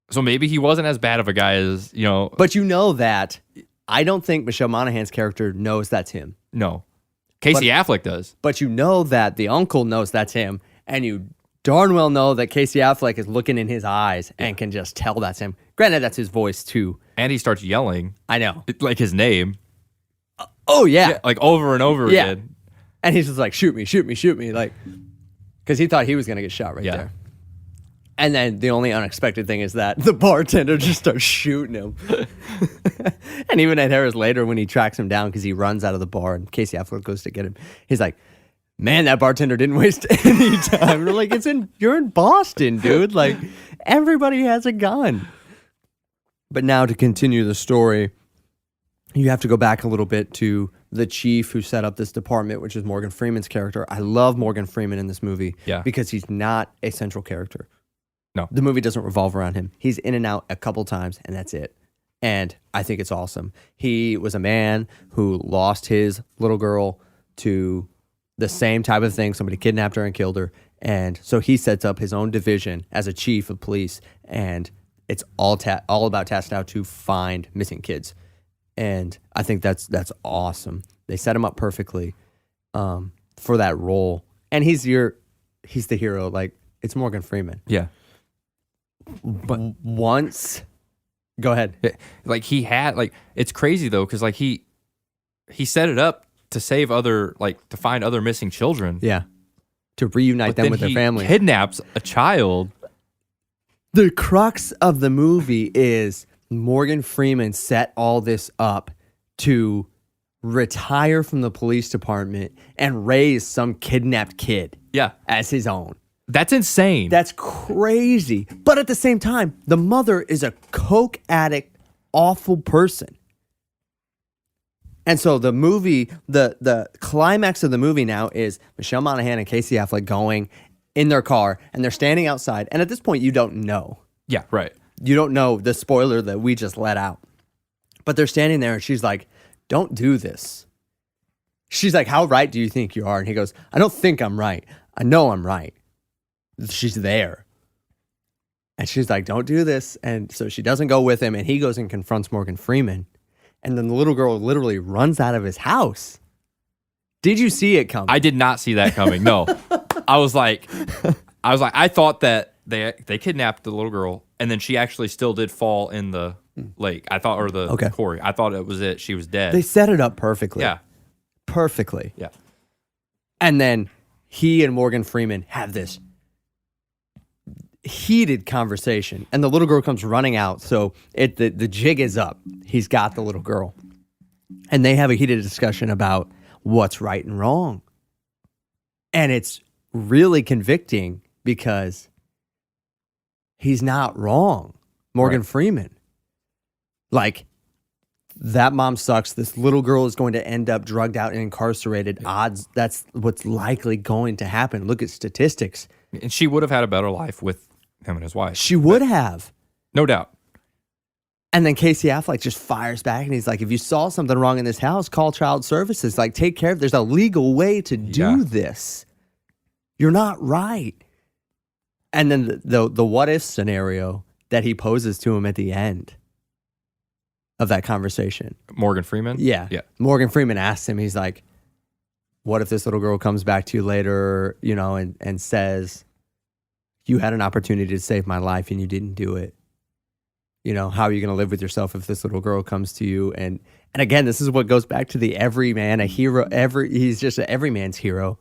So maybe he wasn't as bad of a guy as,
But you know that I don't think Michelle Monaghan's character knows that's him.
No. Casey Affleck does.
But you know that the uncle knows that's him, and you darn well know that Casey Affleck is looking in his eyes and can just tell that's him Granted, that's his voice too.
And he starts yelling,
I know.
like his name,
Oh yeah.
like over and over
Yeah.
again.
And he's just like, shoot me, shoot me, shoot me. Like, because he thought he was going to get shot right
Yeah.
there. And then the only unexpected thing is that the bartender just starts shooting him. And even Ed Harris later, when he tracks him down because he runs out of the bar and Casey Affleck goes to get him, he's like, man, that bartender didn't waste any time. We're like, you're in Boston, dude. Like, everybody has a gun. But now to continue the story, you have to go back a little bit to the chief who set up this department, which is Morgan Freeman's character. I love Morgan Freeman in this movie because he's not a central character.
No.
The movie doesn't revolve around him. He's in and out a couple times, and that's it. And I think it's awesome. He was a man who lost his little girl to the same type of thing. Somebody kidnapped her and killed her. And so he sets up his own division as a chief of police, and it's all about tasked out to find missing kids. And I think that's awesome. They set him up perfectly for that role. And he's the hero. Like, it's Morgan Freeman.
Yeah.
But once, go ahead.
Like he had, like, it's crazy though, because like he set it up to save to find other missing children.
Yeah. To reunite them with their family.
Kidnaps a child.
The crux of the movie is Morgan Freeman set all this up to retire from the police department and raise some kidnapped kid as his own.
That's insane.
That's crazy. But at the same time, the mother is a coke addict, awful person. And so the movie, the climax of the movie now is Michelle Monaghan and Casey Affleck going in their car, and they're standing outside. And at this point, you don't know.
Yeah, right.
You don't know the spoiler that we just let out. But they're standing there, and she's like, don't do this. She's like, how right do you think you are? And he goes, I don't think I'm right. I know I'm right. She's there. And she's like, don't do this. And so she doesn't go with him, and he goes and confronts Morgan Freeman. And then the little girl literally runs out of his house. Did you see it coming?
I did not see that coming. No. I was like, I thought that they kidnapped the little girl, and then she actually still did fall in the lake. I thought, or the quarry. I thought it was it. She was dead.
They set it up perfectly.
Yeah.
Perfectly.
Yeah.
And then he and Morgan Freeman have this heated conversation, and the little girl comes running out. So the jig is up. He's got the little girl, and they have a heated discussion about what's right and wrong. And it's really convicting because he's not wrong. Morgan Freeman. Like, that mom sucks. This little girl is going to end up drugged out and incarcerated. Odds, that's what's likely going to happen. Look at statistics.
And she would have had a better life with him and his wife.
She would have.
No doubt.
And then Casey Affleck just fires back, and he's like, if you saw something wrong in this house, call child services. Like, take care of it. There's a legal way to do this. You're not right. And then the what if scenario that he poses to him at the end of that conversation.
Morgan Freeman?
Yeah. Morgan Freeman asks him, he's like, what if this little girl comes back to you later, and says, you had an opportunity to save my life and you didn't do it. How are you going to live with yourself if this little girl comes to you? And again, this is what goes back to the everyman, a hero. He's just an everyman's hero.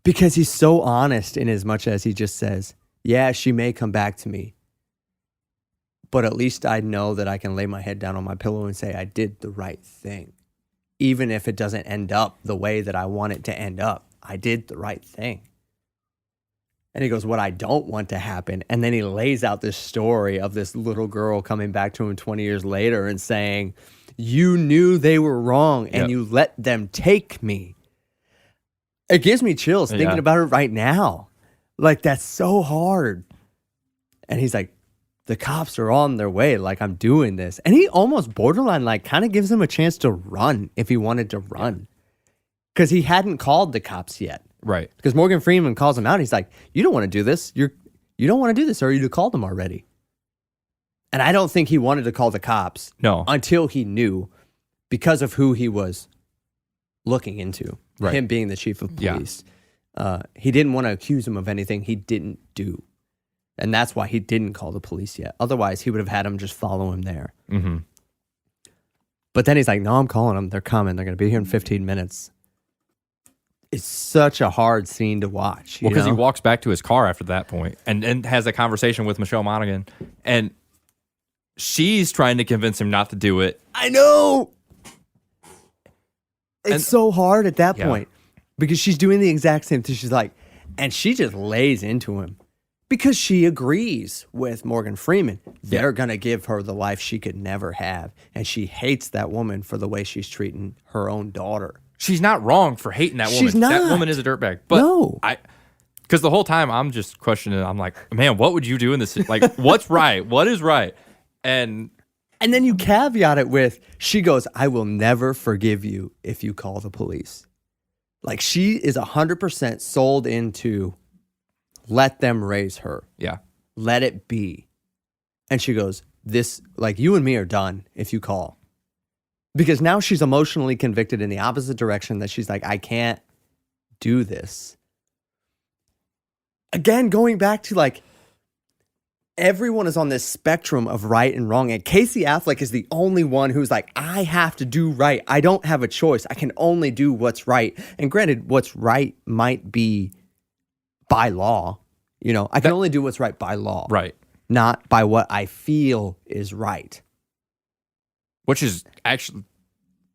Because he's so honest in as much as he just says, yeah, she may come back to me, but at least I know that I can lay my head down on my pillow and say I did the right thing. Even if it doesn't end up the way that I want it to end up, I did the right thing. And he goes, what I don't want to happen. And then he lays out this story of this little girl coming back to him 20 years later and saying, you knew they were wrong and you let them take me. It gives me chills thinking about it right now. Like, that's so hard. And he's like, the cops are on their way. Like, I'm doing this. And he almost borderline, like, kind of gives him a chance to run if he wanted to run. Because he hadn't called the cops yet.
Right.
Because Morgan Freeman calls him out. He's like, you don't want to do this. You don't want to do this, or you'd called them already. And I don't think he wanted to call the cops.
No.
Until he knew, because of who he was looking into.
Right.
Him being the chief of police. He didn't want to accuse him of anything he didn't do. And that's why he didn't call the police yet. Otherwise, he would have had him just follow him there.
Mm-hmm.
But then he's like, no, I'm calling them. They're coming. They're going to be here in 15 minutes. It's such a hard scene to watch.
Well, because he walks back to his car after that point and has a conversation with Michelle Monaghan. And she's trying to convince him not to do it.
I know. It's so hard at that point because she's doing the exact same thing. She's like, and she just lays into him because she agrees with Morgan Freeman. They're going to give her the life she could never have. And she hates that woman for the way she's treating her own daughter.
She's not wrong for hating that woman.
She's not.
That woman is a dirtbag. But
no.
Because the whole time I'm just questioning it. I'm like, man, what would you do in this? Like, what's right? What is right? And
then you caveat it with, she goes, I will never forgive you if you call the police. Like, she is 100% sold into let them raise her.
Yeah.
Let it be. And she goes, this, like, you and me are done if you call. Because now she's emotionally convicted in the opposite direction that she's like, I can't do this. Again, going back to like, everyone is on this spectrum of right and wrong. And Casey Affleck is the only one who's like, I have to do right. I don't have a choice. I can only do what's right. And granted, what's right might be by law. You know, I can only do what's right by law.
Right.
Not by what I feel is right.
Which is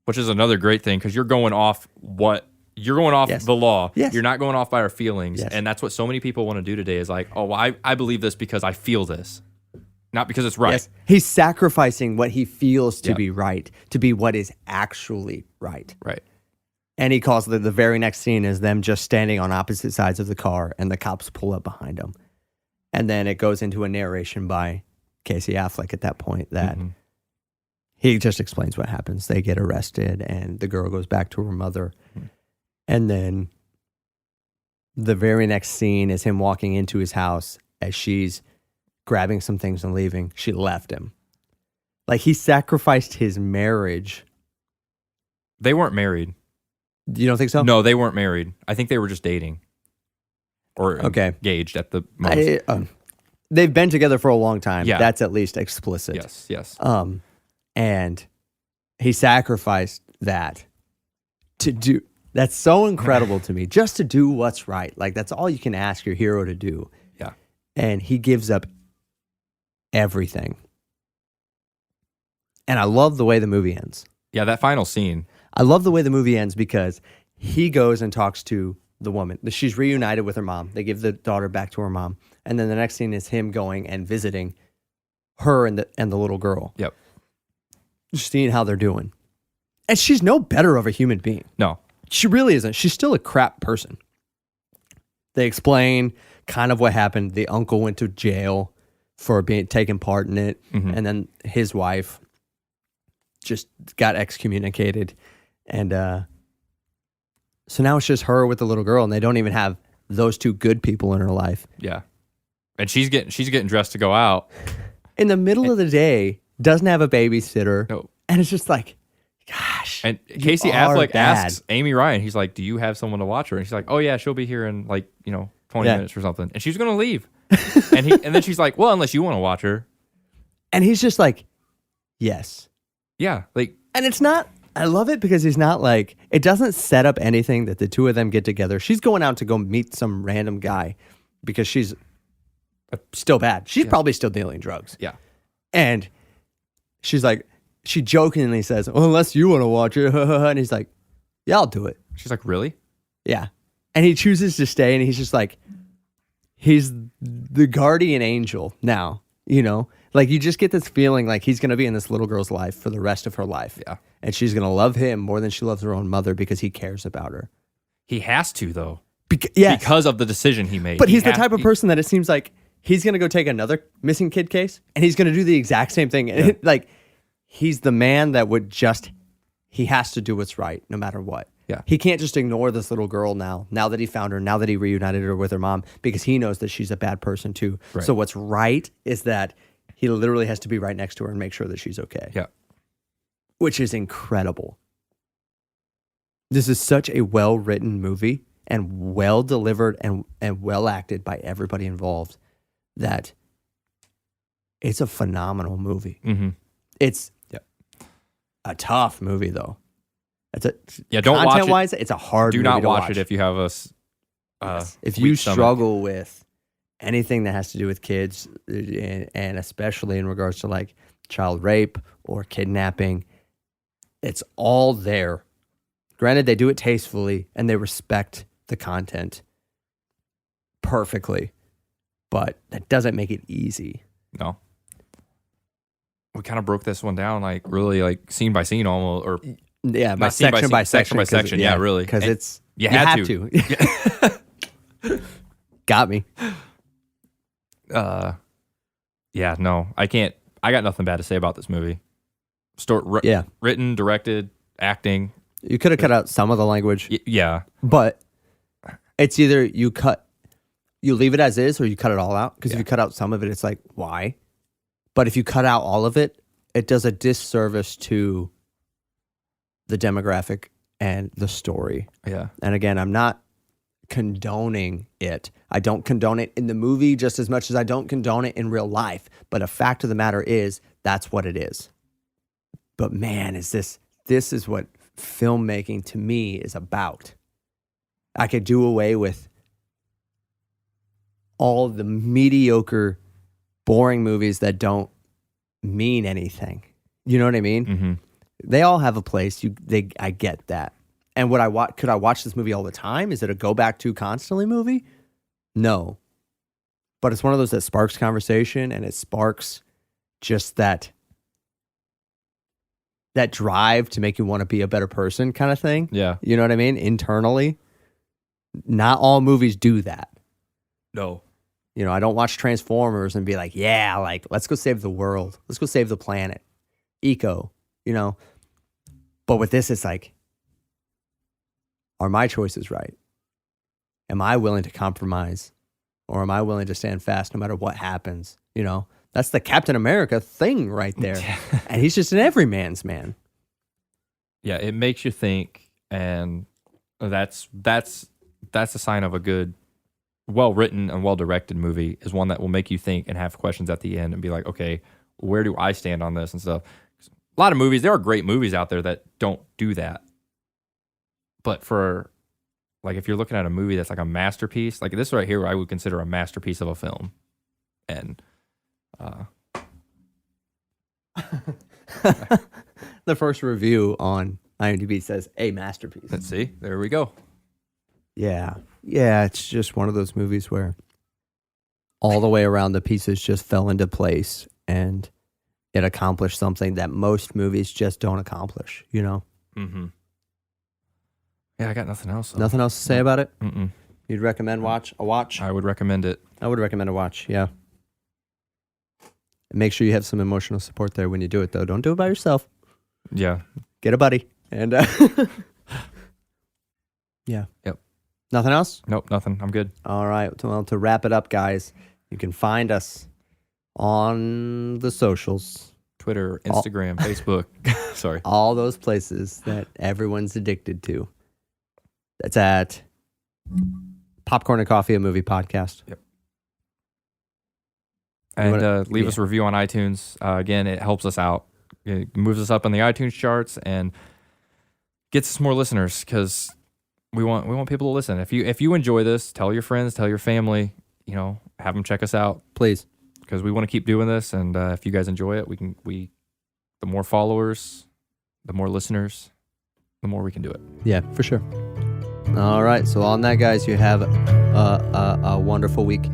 another great thing because you're going off the law.
Yes.
You're not going off by our feelings.
Yes.
And that's what so many people want to do today is like, oh, well, I believe this because I feel this, not because it's right.
Yes. He's sacrificing what he feels to be right, to be what is actually right.
Right.
And he calls the very next scene is them just standing on opposite sides of the car and the cops pull up behind them. And then it goes into a narration by Casey Affleck at that point that he just explains what happens. They get arrested and the girl goes back to her mother. And then the very next scene is him walking into his house as she's grabbing some things and leaving. She left him. Like, he sacrificed his marriage.
They weren't married.
You don't think so?
No, they weren't married. I think they were just dating or engaged at the most.
They've been together for a long time.
Yeah.
That's at least explicit.
Yes.
And he sacrificed that to do. That's so incredible to me. Just to do what's right. Like, that's all you can ask your hero to do.
Yeah.
And he gives up everything. And I love the way the movie ends.
Yeah, that final scene.
I love the way the movie ends because he goes and talks to the woman. She's reunited with her mom. They give the daughter back to her mom. And then the next scene is him going and visiting her and the little girl.
Yep.
Just seeing how they're doing. And she's no better of a human being.
No.
She really isn't. She's still a crap person. They explain kind of what happened. The uncle went to jail for taking part in it. And then his wife just got excommunicated. And so now it's just her with the little girl, and they don't even have those two good people in her life.
Yeah. And she's getting dressed to go out.
In the middle of the day, doesn't have a babysitter.
No.
And it's just like, gosh.
And Casey Affleck asks Amy Ryan, he's like, do you have someone to watch her? And she's like, oh yeah, she'll be here in 20 minutes or something. And she's going to leave. and then she's like, well, unless you want to watch her.
And he's just like, yes.
Yeah.
And it's not, I love it because he's not like, it doesn't set up anything that the two of them get together. She's going out to go meet some random guy because she's still bad. She's probably still dealing drugs.
Yeah.
And she's like, she jokingly says, well, unless you want to watch it. And he's like, yeah, I'll do it.
She's like, really?
Yeah. And he chooses to stay, and he's just like, he's the guardian angel now, Like, you just get this feeling like he's going to be in this little girl's life for the rest of her life.
Yeah.
And she's going to love him more than she loves her own mother because he cares about her.
He has to, though.
Yes.
Because of the decision he made.
But he's the type of person that it seems like he's going to go take another missing kid case, and he's going to do the exact same thing. And he's the man that would he has to do what's right no matter what.
Yeah.
He can't just ignore this little girl now that he found her, now that he reunited her with her mom, because he knows that she's a bad person too.
Right.
So what's right is that he literally has to be right next to her and make sure that she's okay.
Yeah.
Which is incredible. This is such a well-written movie and well-delivered and well-acted by everybody involved that it's a phenomenal movie.
Mm-hmm.
It's
Yep.
a tough movie, though. It's a
Don't watch it.
content-wise, it's a hard movie
Do not
to
watch it if you have
if
weak
you
stomach.
struggle with anything that has to do with kids, and especially in regards to like child rape or kidnapping, it's all there. Granted, they do it tastefully and they respect the content perfectly, but that doesn't make it easy.
No. We kind of broke this one down, like really, like scene by scene, almost, or
Yeah,
not scene
section by section.
Yeah, really,
because
And
it's
you
have
had
to. Got me.
Yeah, no, I can't. I got nothing bad to say about this movie.
Yeah,
Written, directed, acting.
you could have cut out some of the language,
Yeah,
but it's either you leave it as is, or you cut it all out. Because if
Yeah.
you cut out some of it, it's like, why? But if you cut out all of it, it does a disservice to the demographic and the story.
yeah,
And again, I'm not condoning it. I don't condone it in the movie just as much as I don't condone it in real life. But a fact of the matter is, that's what it is. But man, this is what filmmaking to me is about. I could do away with all the mediocre, boring movies that don't mean anything. You know what I mean?
mm-hmm.
They all have a place. I get that. And could I watch this movie all the time? Is it a go back to constantly movie? No. But it's one of those that sparks conversation, and it sparks just that drive to make you want to be a better person kind of thing.
Yeah.
You know what I mean? Internally. Not all movies do that.
No.
You know, I don't watch Transformers and be like, yeah, like, let's go save the world. Let's go save the planet. Eco, you know. But with this, it's like, are my choices right? Am I willing to compromise? Or am I willing to stand fast no matter what happens? You know, that's the Captain America thing right there. And he's just an everyman's man.
Yeah, it makes you think, and that's a sign of a good, well-written and well-directed movie, is one that will make you think and have questions at the end and be like, okay, where do I stand on this and stuff. A lot of movies, there are great movies out there that don't do that. But for, like, if you're looking at a movie that's like a masterpiece, like this right here, I would consider a masterpiece of a film. And
the first review on IMDb says a masterpiece.
let's see, there we go.
Yeah. Yeah, it's just one of those movies where all the way around the pieces just fell into place and it accomplished something that most movies just don't accomplish, you know?
Mm-hmm. Yeah, I got nothing else. So.
Nothing else to say about it?
Mm-mm.
You'd recommend a watch?
I would recommend it.
I would recommend a watch, yeah. Make sure you have some emotional support there when you do it, though. Don't do it by yourself.
Yeah.
Get a buddy. And yeah.
Yep.
Nothing else?
Nope, nothing. I'm good.
All right. Well, to wrap it up, guys, you can find us on the socials.
Twitter, Instagram, Facebook. Sorry.
All those places that everyone's addicted to. That's at Popcorn and Coffee, a movie podcast.
Yep. And leave us a review on iTunes. Again, it helps us out. It moves us up in the iTunes charts and gets us more listeners, because we want people to listen. If you enjoy this, tell your friends, tell your family. You know, have them check us out,
Please.
because we want to keep doing this. And if you guys enjoy it, the more followers, the more listeners, the more we can do it.
Yeah, for sure. All right. So on that, guys, you have a wonderful week.